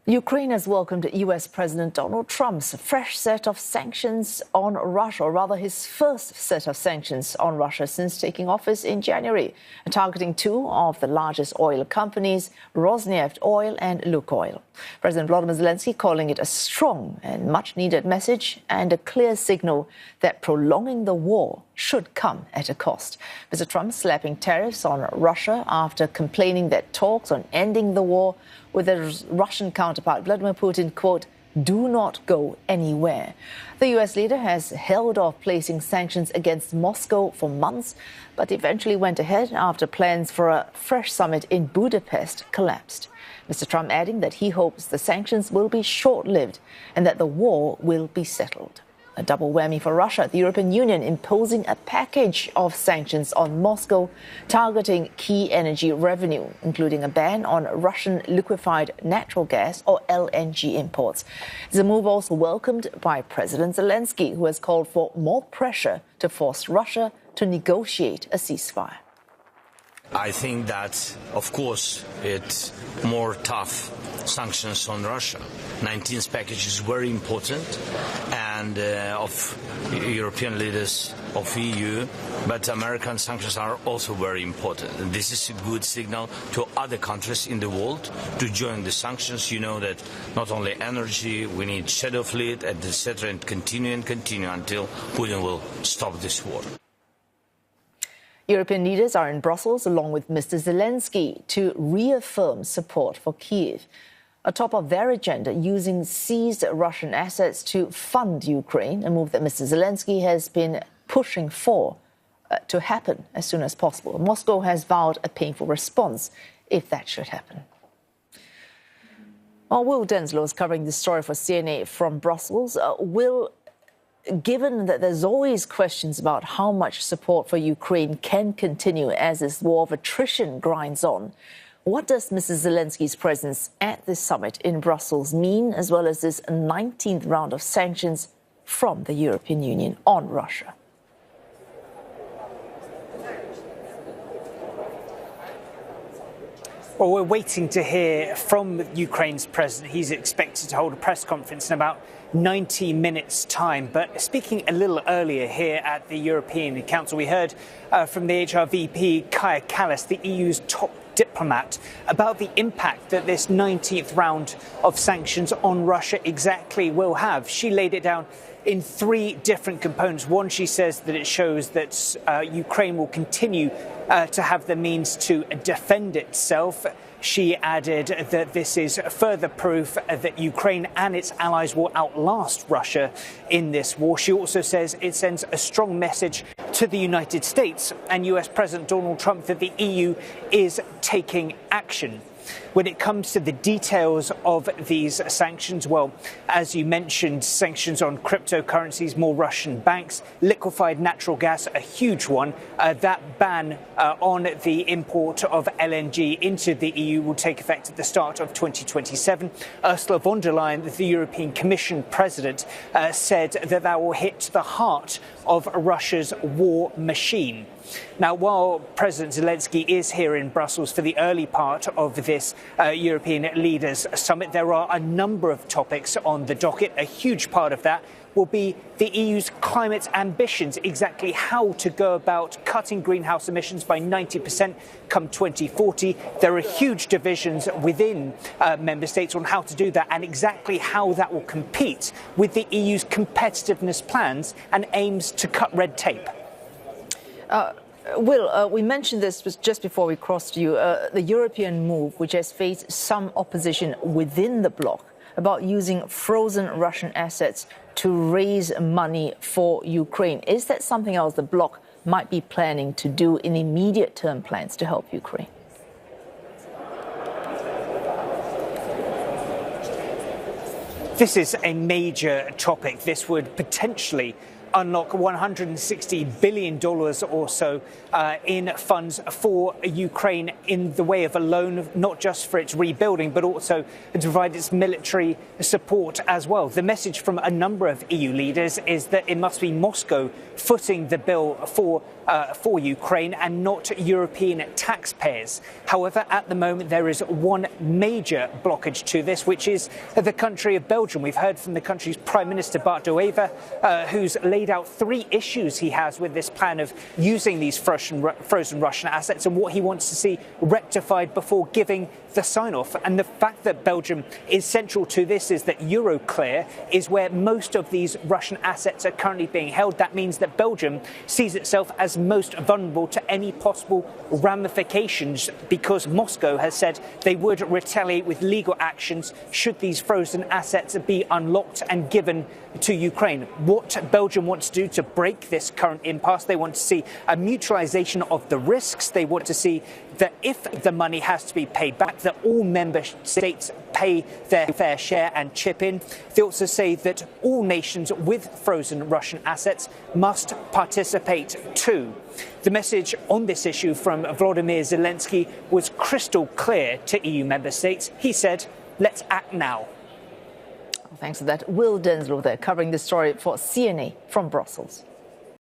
Ukraine has welcomed US President Donald Trump's fresh set of sanctions on Russia, or rather his first set of sanctions on Russia since taking office in January, targeting two of the largest oil companies, Rosneft Oil and Lukoil. President Volodymyr Zelenskyy calling it a strong and much-needed message and a clear signal that prolonging the war should come at a cost. Mr. Trump slapping tariffs on Russia after complaining that talks on ending the war with his Russian counterpart Vladimir Putin, quote, do not go anywhere. The US leader has held off placing sanctions against Moscow for months, but eventually went ahead after plans for a fresh summit in Budapest collapsed. Mr. Trump adding that he hopes the sanctions will be short-lived and that the war will be settled. A double whammy for Russia, the European Union imposing a package of sanctions on Moscow targeting key energy revenue, including a ban on Russian liquefied natural gas or LNG imports. It's a move also welcomed by President Zelenskyy, who has called for more pressure to force Russia to negotiate a ceasefire. I think that, of course, it's more tough sanctions on Russia. 19th package is very important, and of European leaders, of EU, but American sanctions are also very important. And this is a good signal to other countries in the world to join the sanctions. You know that not only energy, we need shadow fleet, etc., and continue until Putin will stop this war. European leaders are in Brussels along with Mr. Zelenskyy to reaffirm support for Kyiv, atop of their agenda using seized Russian assets to fund Ukraine, a move that Mr. Zelenskyy has been pushing for to happen as soon as possible. Moscow has vowed a painful response if that should happen. Well, Will Denselow is covering this story for CNA from Brussels. Given that there's always questions about how much support for Ukraine can continue as this war of attrition grinds on, what does Mr. Zelenskyy's presence at this summit in Brussels mean, as well as this 19th round of sanctions from the European Union on Russia? Well, we're waiting to hear from Ukraine's president. He's expected to hold a press conference in about 90 minutes' time. But speaking a little earlier here at the European Council, we heard from the HRVP Kaja Kallas, the EU's top diplomat, about the impact that this 19th round of sanctions on Russia exactly will have. She laid it down in three different components. One, she says that it shows that Ukraine will continue to have the means to defend itself. She added that this is further proof that Ukraine and its allies will outlast Russia in this war. She also says it sends a strong message to the United States and US President Donald Trump that the EU is taking action. When it comes to the details of these sanctions, well, as you mentioned, sanctions on cryptocurrencies, more Russian banks, liquefied natural gas, a huge one. That ban on the import of LNG into the EU will take effect at the start of 2027. Ursula von der Leyen, the European Commission president, said that that will hit the heart of Russia's war machine. Now, while President Zelenskyy is here in Brussels for the early part of this European Leaders Summit, there are a number of topics on the docket. A huge part of that will be the EU's climate ambitions, exactly how to go about cutting greenhouse emissions by 90% come 2040. There are huge divisions within member states on how to do that and exactly how that will compete with the EU's competitiveness plans and aims to cut red tape. Will, we mentioned this just before we crossed you, the European move, which has faced some opposition within the bloc, about using frozen Russian assets to raise money for Ukraine. Is that something else the bloc might be planning to do in immediate term plans to help Ukraine? This is a major topic. This would potentially unlock $160 billion or so in funds for Ukraine in the way of a loan, not just for its rebuilding, but also to provide its military support as well. The message from a number of EU leaders is that it must be Moscow footing the bill for Ukraine and not European taxpayers. However, at the moment, there is one major blockage to this, which is the country of Belgium. We've heard from the country's Prime Minister Bart de Wever, who's laid out 3 issues he has with this plan of using these frozen Russian assets and what he wants to see rectified before giving the sign-off. And the fact that Belgium is central to this is that Euroclear is where most of these Russian assets are currently being held. That means that Belgium sees itself as most vulnerable to any possible ramifications because Moscow has said they would retaliate with legal actions should these frozen assets be unlocked and given to Ukraine. What Belgium wants to do to break this current impasse, they want to see a mutualisation of the risks. They want to see that if the money has to be paid back, that all member states pay their fair share and chip in. They also say that all nations with frozen Russian assets must participate too. The message on this issue from Volodymyr Zelenskyy was crystal clear to EU member states. He said, let's act now. Thanks for that. Will Denselow there covering the story for CNA from Brussels.